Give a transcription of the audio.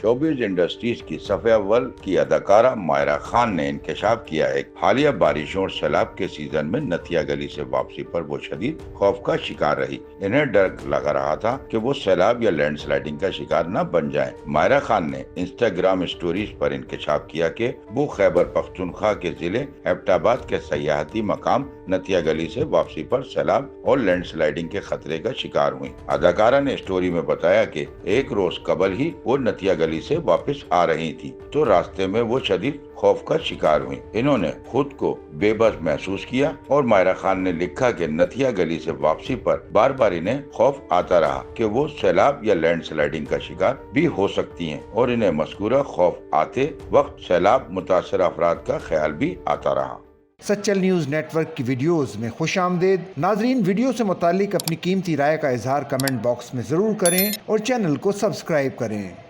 Showbiz industries की सफ़े अव्वल की अदाकारा मायरा खान ने इंकशाफ किया है। हालिया बारिशों और सैलाब के सीजन में नथिया गली से वापसी पर वो शदीद खौफ का शिकार रही। इन्हें डर लगा रहा था कि वो सैलाब या लैंडस्लाइडिंग का शिकार न बन जाएं। मायरा खान ने इंस्टाग्राम स्टोरीज पर इंकशाफ किया कि वो खैबर पख्तूनख्वा के जिले एबटाबाद के सयाहती मकाम नथिया गली से वापसी पर सैलाब और लैंडस्लाइडिंग के खतरे का शिकार हुई। अदाकारा ने स्टोरी में बताया कि एक रोज कबल ही वो नथिया गली से वापस आ रही थी तो रास्ते में वो शदीद खौफ का शिकार हुई। इन्होंने खुद को बेबस महसूस किया और मायरा खान ने लिखा कि नथिया गली से वापसी पर बार बार इन्हें खौफ आता रहा कि वो सैलाब या लैंडस्लाइडिंग का शिकार भी हो सकती हैं और इन्हें मज़कूरा खौफ आते वक्त सैलाब मुतासर अफराद का ख्याल भी आता रहा। सच्चल न्यूज़ नेटवर्क की वीडियोस में खुश आमदेद। नाजरीन, वीडियो से मुतालिक अपनी कीमती राय का इजहार कमेंट बॉक्स में ज़रूर करें और चैनल को सब्सक्राइब करें।